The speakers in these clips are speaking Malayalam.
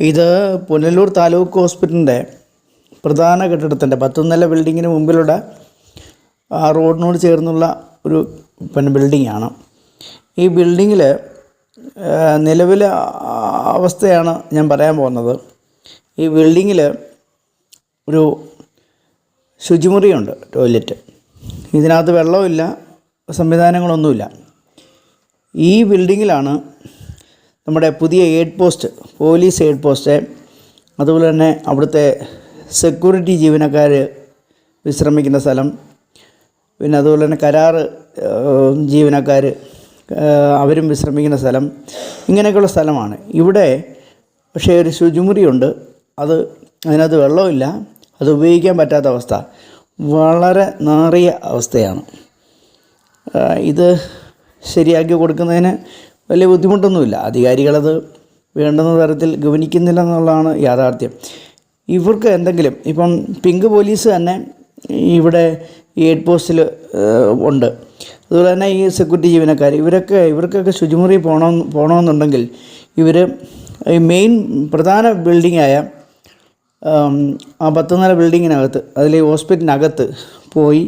ഇത് പുനലൂർ താലൂക്ക് ഹോസ്പിറ്റലിൻ്റെ പ്രധാന കെട്ടിടത്തിൻ്റെ 10 നില ബിൽഡിങ്ങിന് മുമ്പിലുള്ള ആ റോഡിനോട് ചേർന്നുള്ള ഒരു ബിൽഡിങ്ങാണ്. ഈ ബിൽഡിങ്ങിൽ നിലവിലെ അവസ്ഥയാണ് ഞാൻ പറയാൻ പോകുന്നത്. ഈ ബിൽഡിങ്ങിൽ ഒരു ശുചിമുറിയുണ്ട്, ടോയ്ലറ്റ്. ഇതിനകത്ത് വെള്ളമില്ല, സംവിധാനങ്ങളൊന്നുമില്ല. ഈ ബിൽഡിങ്ങിലാണ് നമ്മുടെ പുതിയ aid post, police aid post, അതുപോലെ തന്നെ അവിടുത്തെ സെക്യൂരിറ്റി ജീവനക്കാർ വിശ്രമിക്കുന്ന സ്ഥലം, പിന്നെ അതുപോലെ തന്നെ കരാർ ജീവനക്കാർ അവരും വിശ്രമിക്കുന്ന സ്ഥലം, ഇങ്ങനെയൊക്കെയുള്ള സ്ഥലമാണ്. ഇവിടെ പക്ഷേ ഒരു ശുചിമുറിയുണ്ട്, അതിനകത്ത് വെള്ളമില്ല, അത് ഉപയോഗിക്കാൻ പറ്റാത്ത അവസ്ഥ, വളരെ നാറിയ അവസ്ഥയാണ്. ഇത് ശരിയാക്കി കൊടുക്കുന്നതിന് വലിയ ബുദ്ധിമുട്ടൊന്നുമില്ല. അധികാരികളത് വേണ്ടുന്ന തരത്തിൽ ഗവനിക്കുന്നില്ല എന്നുള്ളതാണ് യാഥാർത്ഥ്യം. ഇവർക്ക് എന്തെങ്കിലും ഇപ്പം പിങ്ക് പോലീസ് തന്നെ ഇവിടെ ഈ എയ്ഡ് പോസ്റ്റിൽ ഉണ്ട്. അതുപോലെ തന്നെ ഈ സെക്യൂരിറ്റി ജീവനക്കാർ ഇവർക്കൊക്കെ ശുചിമുറി പോകണമെന്നുണ്ടെങ്കിൽ ഇവർ ഈ മെയിൻ പ്രധാന ബിൽഡിങ്ങായ ആ 10 നില ബിൽഡിങ്ങിനകത്ത്, അതിൽ ഈ ഹോസ്പിറ്റലിനകത്ത് പോയി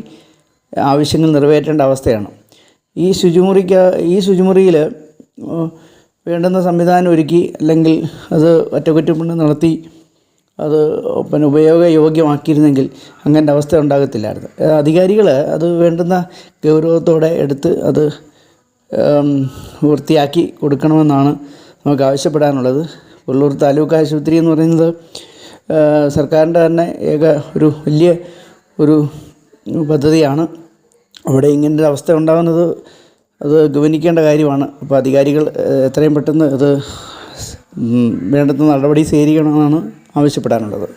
ആവശ്യങ്ങൾ നിറവേറ്റേണ്ട അവസ്ഥയാണ്. ഈ ശുചിമുറിയിൽ വേണ്ടുന്ന സംവിധാനം ഒരുക്കി, അല്ലെങ്കിൽ അത് അറ്റകുറ്റപ്പണി നടത്തി അത് ഉപയോഗയോഗ്യമാക്കിയിരുന്നെങ്കിൽ അങ്ങനത്തെ അവസ്ഥ ഉണ്ടാകത്തില്ലായിരുന്നു. അധികാരികൾ അത് വേണ്ടുന്ന ഗൗരവത്തോടെ എടുത്ത് അത് വൃത്തിയാക്കി കൊടുക്കണമെന്നാണ് നമുക്ക് ആവശ്യപ്പെടാനുള്ളത്. പുനലൂർ താലൂക്ക് ആശുപത്രി എന്ന് പറയുന്നത് സർക്കാരിൻ്റെ തന്നെ ഒരു വലിയ ഒരു പദ്ധതിയാണ്. അവിടെ ഇങ്ങനൊരു അവസ്ഥ ഉണ്ടാകുന്നത് അത് ഗവനിക്കേണ്ട കാര്യമാണ്. അപ്പോൾ അധികാരികൾ എത്രയും പെട്ടെന്ന് അത് വേണ്ടുന്ന നടപടി സ്വീകരിക്കണമെന്നാണ് ആവശ്യപ്പെടാനുള്ളത്.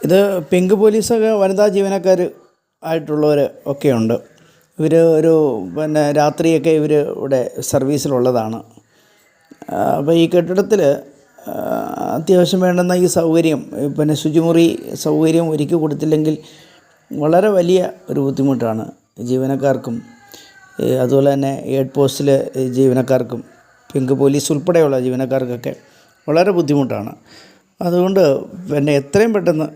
ഇത് പിങ്ക് പോലീസൊക്കെ വനിതാ ജീവനക്കാർ ആയിട്ടുള്ളവർ ഒക്കെയുണ്ട്. ഇവർ രാത്രിയൊക്കെ ഇവർ ഇവിടെ സർവീസിലുള്ളതാണ്. അപ്പോൾ ഈ കെട്ടിടത്തിൽ അത്യാവശ്യം വേണ്ടുന്ന ഈ സൗകര്യം, ശുചിമുറി സൗകര്യം ഒരുക്കി കൊടുത്തില്ലെങ്കിൽ വളരെ വലിയ ഒരു ബുദ്ധിമുട്ടാണ് ജീവനക്കാർക്കും, അതുപോലെ തന്നെ എയ്ഡ് പോസ്റ്റിലെ ജീവനക്കാർക്കും, പിങ്ക് പോലീസ് ഉൾപ്പെടെയുള്ള ജീവനക്കാർക്കൊക്കെ വളരെ ബുദ്ധിമുട്ടാണ്. അതുകൊണ്ട് എത്രയും പെട്ടെന്ന്